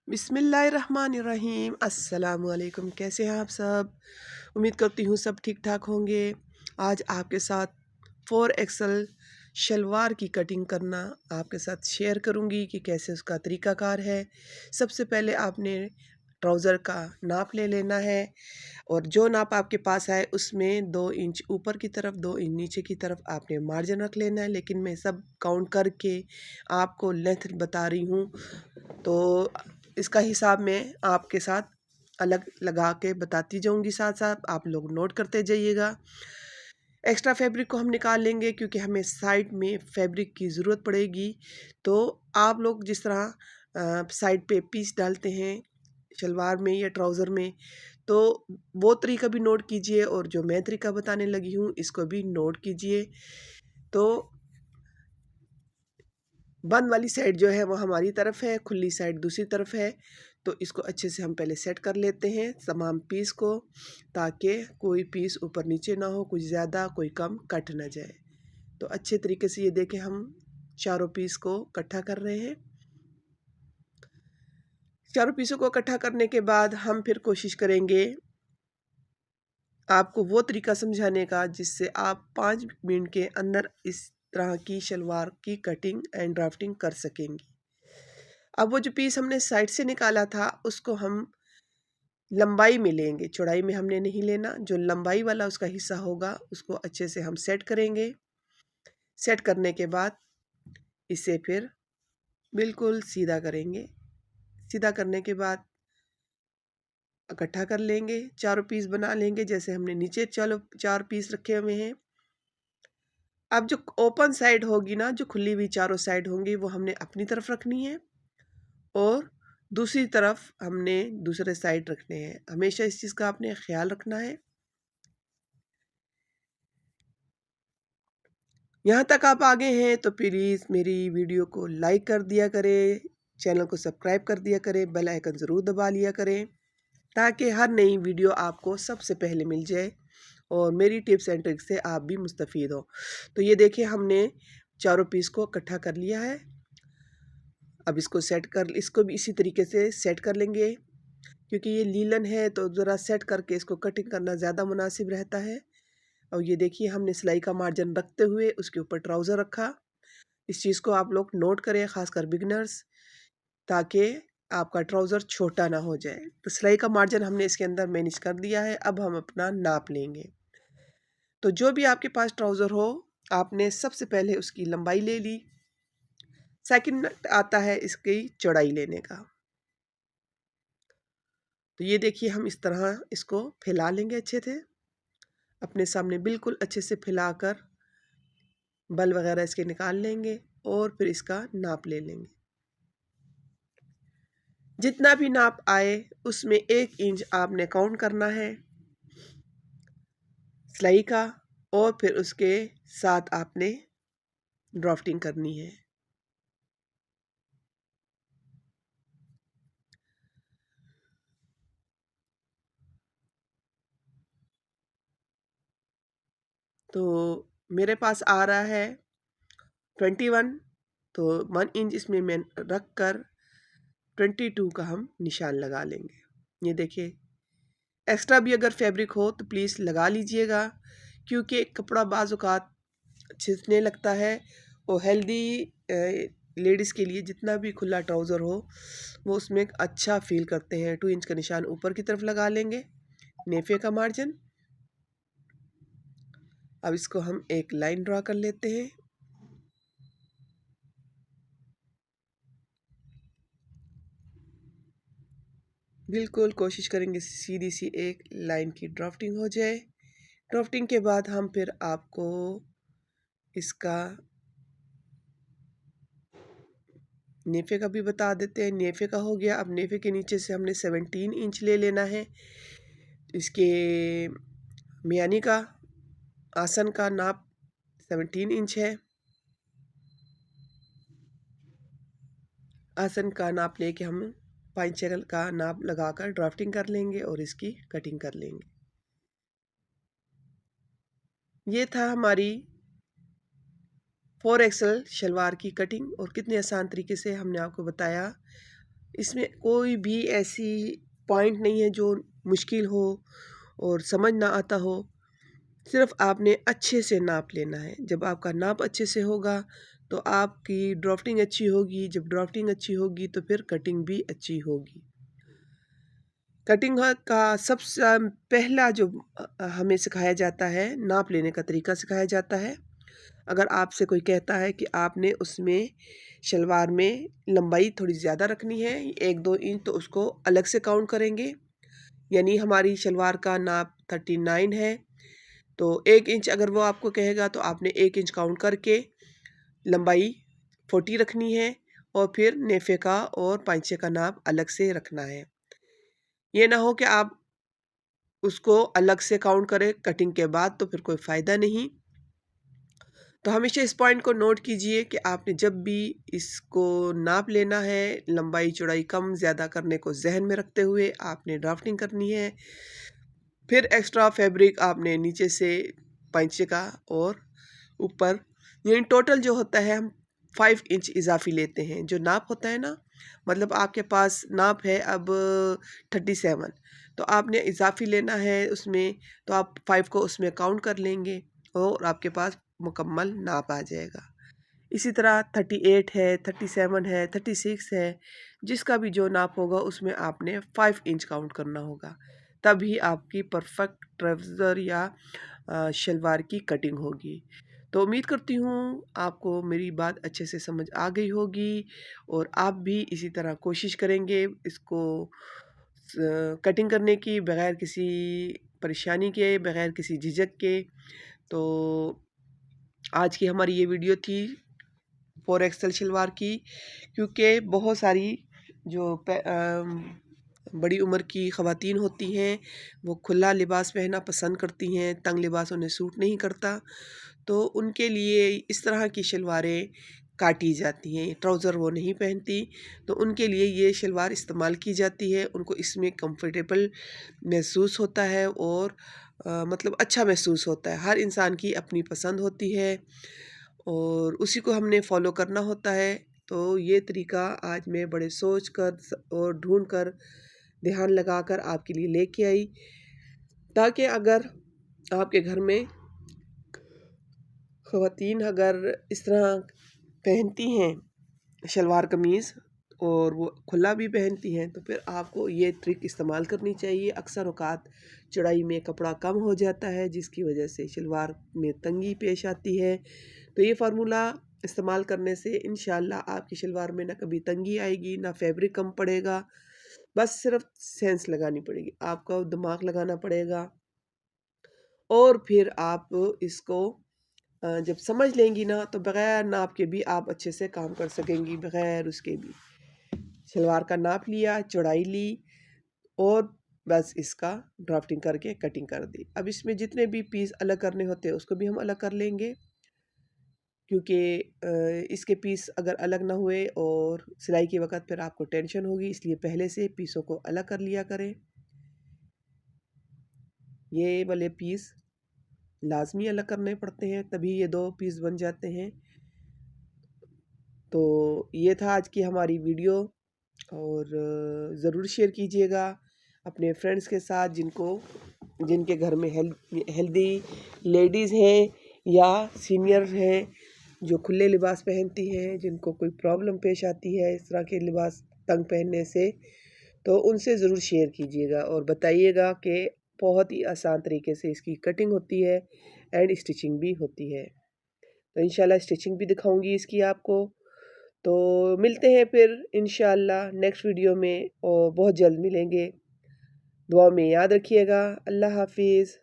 बिस्मिल्लाहिर्रहमानिर्रहीम। अस्सलामुअलैकुम। कैसे हैं आप सब? उम्मीद करती हूँ सब ठीक ठाक होंगे। आज आपके साथ 4 एक्सल शलवार की कटिंग करना आपके साथ शेयर करूँगी कि कैसे उसका तरीक़ाकार है। सबसे पहले आपने ट्राउज़र का नाप ले लेना है और जो नाप आपके पास है उसमें 2 इंच ऊपर की तरफ 2 इंच नीचे की तरफ आपने मार्जिन रख लेना है। लेकिन मैं सब काउंट करके आपको लेंथ बता रही हूँ, तो इसका हिसाब मैं आपके साथ अलग लगा के बताती जाऊंगी, साथ साथ आप लोग नोट करते जाइएगा। एक्स्ट्रा फैब्रिक को हम निकाल लेंगे क्योंकि हमें साइड में फैब्रिक की ज़रूरत पड़ेगी। तो आप लोग जिस तरह साइड पे पीस डालते हैं शलवार में या ट्राउज़र में, तो वो तरीका भी नोट कीजिए और जो मैं तरीका बताने लगी हूँ इसको भी नोट कीजिए। तो बंद वाली साइड जो है वो हमारी तरफ है, खुली साइड दूसरी तरफ है। तो इसको अच्छे से हम पहले सेट कर लेते हैं तमाम पीस को, ताकि कोई पीस ऊपर नीचे ना हो, कुछ ज़्यादा कोई कम कट ना जाए। तो अच्छे तरीके से ये देखें, हम चारों पीस को इकट्ठा कर रहे हैं। चारों पीसों को इकट्ठा करने के बाद हम फिर कोशिश करेंगे आपको वो तरीका समझाने का जिससे आप 5 मिनट के अंदर इस तरह की शलवार की कटिंग एंड ड्राफ्टिंग कर सकेंगी। अब वो जो पीस हमने साइड से निकाला था उसको हम लंबाई में लेंगे, चौड़ाई में हमने नहीं लेना। जो लंबाई वाला उसका हिस्सा होगा उसको अच्छे से हम सेट करेंगे। सेट करने के बाद इसे फिर बिल्कुल सीधा करेंगे। सीधा करने के बाद इकट्ठा कर लेंगे, चारों पीस बना लेंगे जैसे हमने नीचे चलो 4 पीस रखे हुए हैं। अब जो ओपन साइड होगी ना, जो खुली हुई चारों साइड होंगी, वो हमने अपनी तरफ रखनी है और दूसरी तरफ हमने दूसरे साइड रखने हैं। हमेशा इस चीज़ का आपने ख्याल रखना है। यहाँ तक आप आगे हैं तो प्लीज़ मेरी वीडियो को लाइक कर दिया करें, चैनल को सब्सक्राइब कर दिया करें, बेल आइकन ज़रूर दबा लिया करें ताकि हर नई वीडियो आपको सबसे पहले मिल जाए और मेरी टिप्स एंड ट्रिक्स से आप भी मुस्तफ़ीद हो। तो ये देखिए, हमने चारों पीस को इकट्ठा कर लिया है। अब इसको भी इसी तरीके से सेट कर लेंगे क्योंकि ये लीलन है तो ज़रा सेट करके इसको कटिंग करना ज़्यादा मुनासिब रहता है। और ये देखिए, हमने सिलाई का मार्जिन रखते हुए उसके ऊपर ट्राउज़र रखा। इस चीज़ को आप लोग नोट करें, ख़ासकर बिगनर्स, ताकि आपका ट्राउज़र छोटा ना हो जाए। तो सिलाई का मार्जिन हमने इसके अंदर मैनेज कर दिया है। अब हम अपना नाप लेंगे। तो जो भी आपके पास ट्राउज़र हो, आपने सबसे पहले उसकी लंबाई ले ली। सेकंड आता है इसकी चौड़ाई लेने का। तो ये देखिए, हम इस तरह इसको फैला लेंगे अच्छे से अपने सामने, बिल्कुल अच्छे से फैलाकर बल वगैरह इसके निकाल लेंगे और फिर इसका नाप ले लेंगे। जितना भी नाप आए उसमें 1 इंच आपने काउंट करना है सिलाई का, और फिर उसके साथ आपने ड्राफ्टिंग करनी है। तो मेरे पास आ रहा है 21, तो 1 इंच इसमें मैं रख कर 22 का हम निशान लगा लेंगे। ये देखिए, एक्स्ट्रा भी अगर फैब्रिक हो तो प्लीज़ लगा लीजिएगा क्योंकि कपड़ा बाज़ औक़ात छिसने लगता है। और हेल्दी लेडीज़ के लिए जितना भी खुला ट्राउज़र हो वो उसमें अच्छा फ़ील करते हैं। 2 इंच का निशान ऊपर की तरफ लगा लेंगे, नेफ़े का मार्जिन। अब इसको हम एक लाइन ड्रा कर लेते हैं। बिल्कुल कोशिश करेंगे सीधी सी एक लाइन की ड्राफ्टिंग हो जाए। ड्राफ्टिंग के बाद हम फिर आपको इसका नेफ़े का भी बता देते हैं। नेफ़े का हो गया। अब नेफ़े के नीचे से हमने 17 इंच ले लेना है। इसके मियानी का आसन का नाप 17 इंच है। आसन का नाप लेके हम पाइंचल का नाप लगाकर ड्राफ्टिंग कर लेंगे और इसकी कटिंग कर लेंगे। ये था हमारी 4 एक्सल शलवार की कटिंग और कितने आसान तरीके से हमने आपको बताया। इसमें कोई भी ऐसी पॉइंट नहीं है जो मुश्किल हो और समझ ना आता हो। सिर्फ आपने अच्छे से नाप लेना है। जब आपका नाप अच्छे से होगा तो आपकी ड्राफ्टिंग अच्छी होगी। जब ड्राफ्टिंग अच्छी होगी तो फिर कटिंग भी अच्छी होगी। कटिंग का सबसे पहला जो हमें सिखाया जाता है, नाप लेने का तरीका सिखाया जाता है। अगर आपसे कोई कहता है कि आपने उसमें शलवार में लंबाई थोड़ी ज़्यादा रखनी है 1-2 इंच, तो उसको अलग से काउंट करेंगे। यानी हमारी शलवार का नाप 39 है, तो 1 इंच अगर वो आपको कहेगा तो आपने 1 इंच काउंट करके लंबाई 40 रखनी है और फिर नेफे का और पांचे का नाप अलग से रखना है। ये ना हो कि आप उसको अलग से काउंट करें कटिंग के बाद, तो फिर कोई फ़ायदा नहीं। तो हमेशा इस पॉइंट को नोट कीजिए कि आपने जब भी इसको नाप लेना है, लंबाई चौड़ाई कम ज़्यादा करने को ज़हन में रखते हुए आपने ड्राफ्टिंग करनी है। फिर एक्स्ट्रा फैब्रिक आपने नीचे से पांचे का और ऊपर, यानी टोटल जो होता है हम 5 इंच इजाफी लेते हैं। जो नाप होता है ना, मतलब आपके पास नाप है अब 37, तो आपने इजाफी लेना है उसमें, तो आप 5 को उसमें काउंट कर लेंगे और आपके पास मुकम्मल नाप आ जाएगा। इसी तरह 38 है, 37 है, 36 है, जिसका भी जो नाप होगा उसमें आपने 5 इंच काउंट करना होगा। तभी आपकी परफेक्ट ट्राउज़र या शलवार की कटिंग होगी। तो उम्मीद करती हूँ आपको मेरी बात अच्छे से समझ आ गई होगी और आप भी इसी तरह कोशिश करेंगे इसको कटिंग करने की, बगैर किसी परेशानी के, बगैर किसी झिझक के। तो आज की हमारी ये वीडियो थी 4XL शलवार की, क्योंकि बहुत सारी जो बड़ी उम्र की ख़वातीन होती हैं वो खुला लिबास पहनना पसंद करती हैं, तंग लिबास उन्हें सूट नहीं करता, तो उनके लिए इस तरह की शलवारें काटी जाती हैं। ट्राउज़र वो नहीं पहनती, तो उनके लिए ये शलवार इस्तेमाल की जाती है। उनको इसमें कंफर्टेबल महसूस होता है और मतलब अच्छा महसूस होता है। हर इंसान की अपनी पसंद होती है और उसी को हमने फ़ॉलो करना होता है। तो ये तरीका आज मैं बड़े सोच कर और ढूंढ कर, ध्यान लगाकर आपके लिए लेके आई, ताकि अगर आपके घर में ख़वातीन अगर इस तरह पहनती हैं शलवार कमीज़ और वो खुला भी पहनती हैं, तो फिर आपको ये ट्रिक इस्तेमाल करनी चाहिए। अक्सर औक़ात चौड़ाई में कपड़ा कम हो जाता है, जिसकी वजह से शलवार में तंगी पेश आती है। तो ये फ़ॉर्मूला इस्तेमाल करने से इंशाअल्लाह आपकी शलवार में ना कभी तंगी आएगी, ना फैब्रिक कम पड़ेगा। बस सिर्फ़ सेंस लगानी पड़ेगी, आपको दिमाग लगाना पड़ेगा और फिर आप इसको जब समझ लेंगी ना, तो बग़ैर नाप के भी आप अच्छे से काम कर सकेंगी, बग़ैर उसके भी। सलवार का नाप लिया, चौड़ाई ली और बस इसका ड्राफ्टिंग करके कटिंग कर दी। अब इसमें जितने भी पीस अलग करने होते हैं उसको भी हम अलग कर लेंगे, क्योंकि इसके पीस अगर अलग ना हुए और सिलाई के वक़्त फिर आपको टेंशन होगी, इसलिए पहले से पीसों को अलग कर लिया करें। ये वाले पीस लाज़मी अलग करने पड़ते हैं, तभी ये 2 पीस बन जाते हैं। तो ये था आज की हमारी वीडियो और ज़रूर शेयर कीजिएगा अपने फ्रेंड्स के साथ जिनके घर में हेल्दी लेडीज़ हैं या सीनियर हैं जो खुले लिबास पहनती हैं, जिनको कोई प्रॉब्लम पेश आती है इस तरह के लिबास तंग पहनने से, तो उनसे ज़रूर शेयर कीजिएगा और बताइएगा कि बहुत ही आसान तरीके से इसकी कटिंग होती है एंड स्टिचिंग भी होती है। तो इंशाल्लाह स्टिचिंग भी दिखाऊंगी इसकी आपको। तो मिलते हैं फिर इंशाअल्लाह नेक्स्ट वीडियो में और बहुत जल्द मिलेंगे। दुआ में याद रखिएगा। अल्लाह हाफिज़।